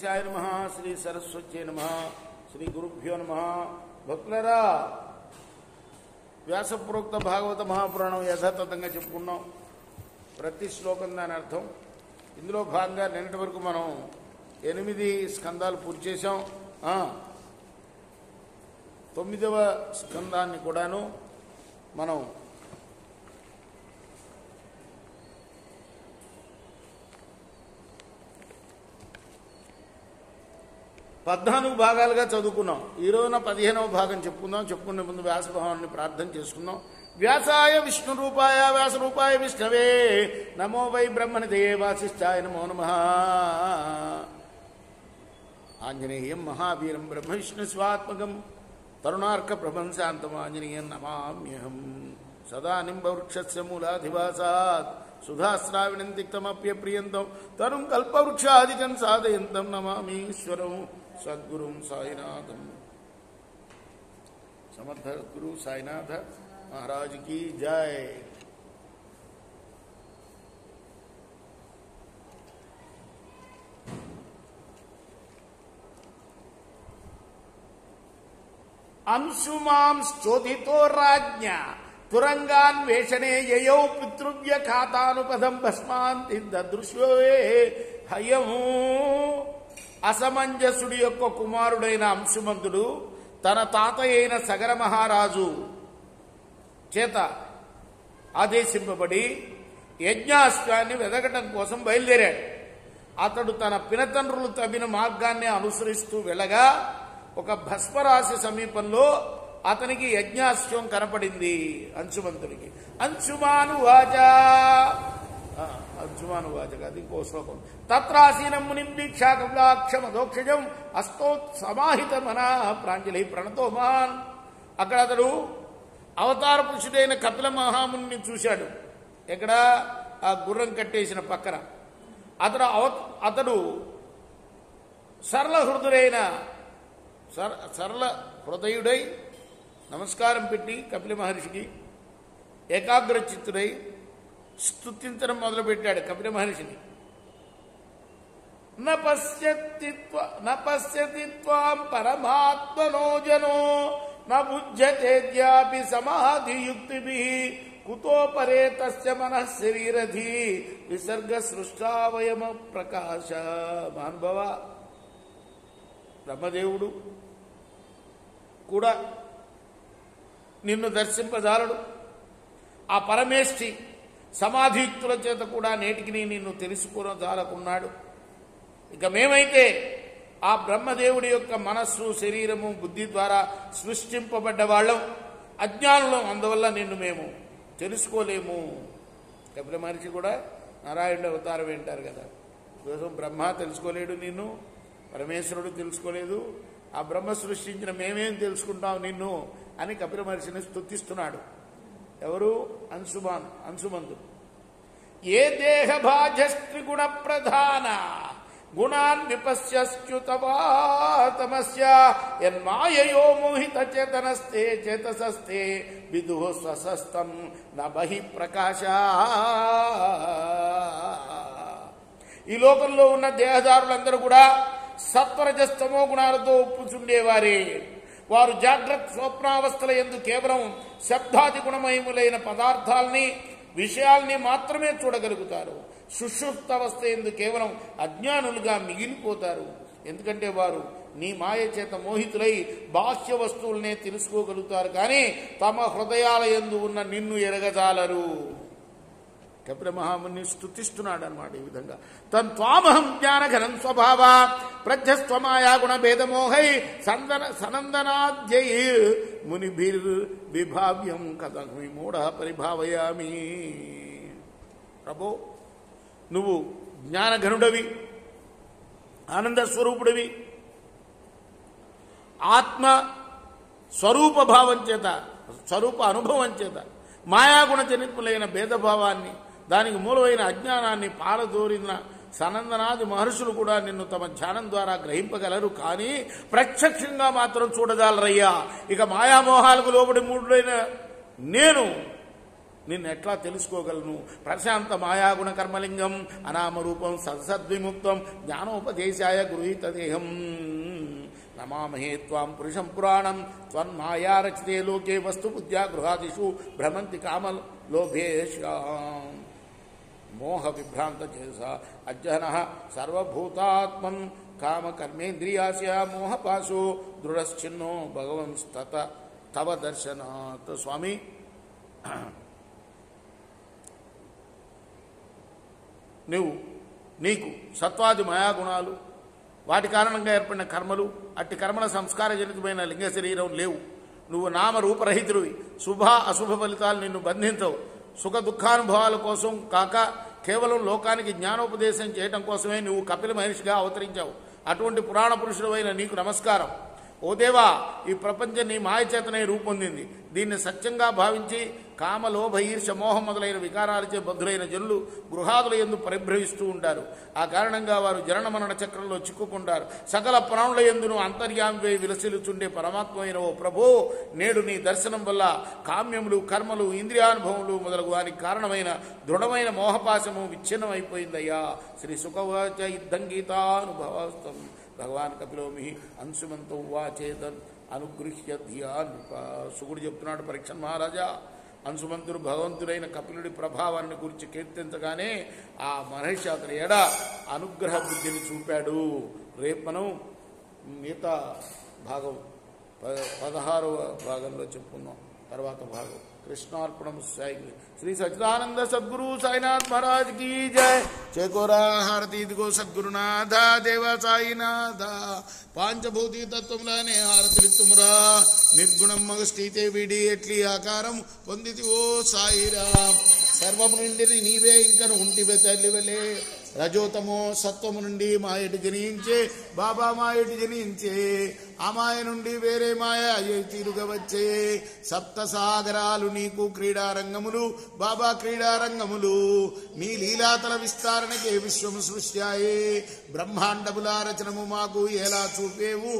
గణేశాయ నమః. శ్రీ సరస్వత్యై నమః. శ్రీ గురుభ్యో నమః. భక్తులరా, వ్యాసప్రోక్త భాగవత మహాపురాణం యథాతథంగా చెప్పుకున్నాం. ప్రతి శ్లోకం దాని అర్థం. ఇందులో భాగంగా నిన్నటి వరకు మనం 8 స్కందాలు పూర్తి చేశాం. 9వ స్కందాన్ని కూడాను మనం పద్నాలుగు భాగాలుగా చదువుకున్నాం. ఈ రోజున 15వ భాగం చెప్పుకునే ముందు వ్యాస భగవాన్ని ప్రార్థన చేసుకుందాం. వ్యాసాయ విష్ణు రూపాయ వ్యాస రూపాయ విష్ణవే నమో వై బ్రహ్మణిదే వాసిష్ఠాయ నమో నమః. ఆంజనేయం మహావీరం బ్రహ్మ విష్ణు స్వాత్మకం తరుణార్క ప్రభంశాంతం ఆంజనేయం నమామ్యహం. సదా నింబవృక్షస్య మూలాధివాసాత్ సుధాశ్రావిణం తిక్తమప్యప్రియంతం తరుం కల్పవృక్షాదికం సాధయంతం నమామీశ్వరం సద్గురుం సాయినాథం. సమర్థ గురు సాయినాథ మహారాజ్ की जय. అంశుమాంశ్చోదితో రాజ్ఞ తురంగాన్వేషణే యయౌ పితృవ్య ఖాతానుపదం భస్మాంతి దదృశ్యోయే హయము. అసమంజసుడి యొక్క కుమారుడైన అంశుమంతుడు తన తాత అయిన సగర మహారాజు చేత ఆదేశింపబడి యజ్ఞాశ్వాన్ని వెదకటం కోసం బయలుదేరాడు. అతడు తన పినతండ్రులు తవ్విన మార్గాన్ని అనుసరిస్తూ వెళ్ళగా ఒక భస్మరాశి సమీపంలో అతనికి యజ్ఞాశ్వం కనపడింది అంశుమంతుడికి. అంశుమానువాచ కాదు, ఇంకో శ్లోకం. తత్రాసీనం మునిం దీక్షాకమలాక్షమధోక్షజం అస్తోత్ సమాహిత మన ప్రాంజలి ప్రణతోమాన్. అక్కడ అతడు అవతార పురుషుడైన కపిల మహాముని చూశాడు. ఎక్కడ? ఆ గుర్రం కట్టేసిన పక్కన. అతడు సరళ హృదయుడై నమస్కారం పెట్టి కపిల మహర్షికి ఏకాగ్ర చిత్తుడై స్తుతించడం మొదలుపెట్టాడు కపిల మహర్షిని. నపశ్యతి త్వాం పరమాత్మనో జనో నబుజ్యతేద్యాపి సమాధియుక్తిభిః కుతో పరే తస్య మనః శరీరధి విసర్గ సృష్టావయమ ప్రకాశ. మహానుభవ, బ్రహ్మదేవుడు కూడా నిన్ను దర్శింపజాలడు. ఆ పరమేష్ఠి సమాధియుక్తుల చేత కూడా నేటికి నిన్ను తెలుసుకోనజాలకున్నాడు. ఇక మేమైతే ఆ బ్రహ్మదేవుడి యొక్క మనస్సు, శరీరము, బుద్ధి ద్వారా సృష్టింపబడ్డ వాళ్ళం, అజ్ఞానులం. అందువల్ల నిన్ను మేము తెలుసుకోలేము. కపిల మహర్షి కూడా నారాయణుడు అవతారం వింటారు కదా. కోసం బ్రహ్మ తెలుసుకోలేడు నిన్ను, పరమేశ్వరుడు తెలుసుకోలేదు. ఆ బ్రహ్మ సృష్టించిన మేమేం తెలుసుకుంటాం నిన్ను అని కపిల మహర్షిని స్తుతిస్తున్నాడు. ఎవరు? అంశుమంతుడు. ఏ దేహభాజస్త్రిగుణ ప్రధాన గుణాన్ విపశ్యచ్యుతవాతమస్య యన్మాయయో మోహిత చేతనస్తే చేతసస్తే విదుః స్వసస్తం నబహి ప్రకాశ. ఈ లోకంలో ఉన్న దేహదారులందరూ కూడా సత్వరజస్తమో గుణాలతో ఒప్పుచుండేవారే. వారు జాగ్రత్త స్వప్నావస్థల యందు కేవలం శబ్దాది గుణమయములైన పదార్థాలని, విషయాల్ని మాత్రమే చూడగలుగుతారు. సుషుప్తావస్థ యందు కేవలం అజ్ఞానులుగా మిగిలిపోతారు. ఎందుకంటే వారు నీ మాయ చేత మోహితులై బాహ్య వస్తువులనే తెలుసుకోగలుగుతారు, కానీ తమ హృదయాల యందు ఉన్న నిన్ను ఎరగజాలరు. కపిల మహాముని స్తుతిస్తున్నాడు అన్నమాట ఈ విధంగా. త్వామహం జ్ఞానఘనం స్వభావ ప్రజ్ఞస్త్వమాయా గుణ భేదమోహై సనందనాద్యై మునిభిర్విభావ్యం కథం విమూఢ పరిభావయామి. ప్రభో, నువ్వు జ్ఞానఘనుడవి, ఆనంద స్వరూపుడివి. ఆత్మ స్వరూప భావం చేత, స్వరూప అనుభవం చేత మాయాగుణ జనితులైన భేదభావాన్ని, దానికి మూలమైన అజ్ఞానాన్ని పారదోరిన సనందనాది మహర్షులు కూడా నిన్ను తమ ధ్యానం ద్వారా గ్రహింపగలరు, కానీ ప్రత్యక్షంగా మాత్రం చూడజాలరయ్యా. ఇక మాయామోహాలకు లోబడి మూడుడైన నేను నిన్నెట్లా తెలుసుకోగలను? ప్రశాంత మాయాగుణ కర్మలింగం అనామరూపం సదసద్విముక్తం జ్ఞానోపదేశాయ గృహీత దేహం నమామహే త్వాం పురుషం పురాణం త్వన్మాయారచితే లోకే వస్తు బుద్ధ్యా గృహాదిషు భ్రమంతి కామలోభేషాం మోహ విభ్రాంత చేస అజ్జన సర్వభూతాత్మం కామకర్మేంద్రియాస్య మోహపాశో దృఢశ్చిన్నో భగవంస్తత తవ దర్శనాత్. స్వామి, నీకు సత్వాది మాయాగుణాలు, వాటి కారణంగా ఏర్పడిన కర్మలు, అట్టి కర్మల సంస్కార జనితమైన లింగ శరీరం లేవు. నువ్వు నామరూపరహితుడివి. శుభ అశుభ ఫలితాలు నిన్ను బంధించవు. సుఖ దుఃఖానుభవాల కోసం కాక కేవలం లోకానికి జ్ఞానోపదేశం చేయడం కోసమే నువ్వు కపిల మహర్షిగా అవతరించావు. అటువంటి పురాణ పురుషుడైన నీకు నమస్కారం. ఓ దేవా, ఈ ప్రపంచం నీ మాయ చేతనే రూపొందింది. దీన్ని సత్యంగా భావించి కామ లోభ ఈర్ష మోహం మొదలైన వికారాలచే బద్ధులైన జనులు గృహాదుల యందు పరిభ్రమిస్తూ ఉంటారు. ఆ కారణంగా వారు జనన మరణ చక్రంలో చిక్కుకుంటారు. సకల ప్రాణుల యందును అంతర్యామిపై విలసిల్లుచుండే పరమాత్మైన ఓ ప్రభో, నేడు నీ దర్శనం వల్ల కామ్యములు, కర్మలు, ఇంద్రియానుభవములు మొదలగు వానికి కారణమైన దృఢమైన మోహపాశము విచ్ఛిన్నమైపోయిందయ్యా. శ్రీ సుఖవాచ యుద్ధం గీతానుభవాస్తం భగవాన్ కపిలోమి అంశుమంతో వాచేతన్ అనుగృహ్య ధియాన్. సుగుడు చెప్తున్నాడు, పరీక్ష మహారాజా, అంశుమంతుడు భగవంతుడైన కపిలుడి ప్రభావాన్ని గురించి కీర్తించగానే ఆ మహర్షి అతని ఎడ అనుగ్రహ బుద్ధిని చూపాడు. రేపు మనం మిగతా భాగం 16వ భాగంలో చెప్పుకున్నాం. తర్వాత భాగం కృష్ణార్పణం. సాయి శ్రీ సచ్చిదానంద సద్గురు సాయినాథ్ మహారాజ్ की जय. చేకోరా హారతి ఇదిగో సద్గురునాథ దేవ సాయినాథ. పాంచభూతి తత్వములనే హారతిలిత్తుమురా. నిర్గుణం మగస్థితే వీడి ఎట్లి ఆకారం పొందితి ఓ సాయిరామ్. సర్వము నుండి నీవే ఇంకను ఉంటివే తల్లివలే. రజోతమో సత్వము నుండి మాయటి జనించే బాబా, మాయటి జనించే ఆ మాయ నుండి వేరే మాయ తీరుగా వచ్చే. సప్త సాగరాలు నీకు క్రీడారంగములు బాబా, క్రీడారంగములు. నీ లీలాతల విస్తారణకే విశ్వము సృష్ట్యాయే. బ్రహ్మాండముల రచనము మాకు ఎలా చూపేవు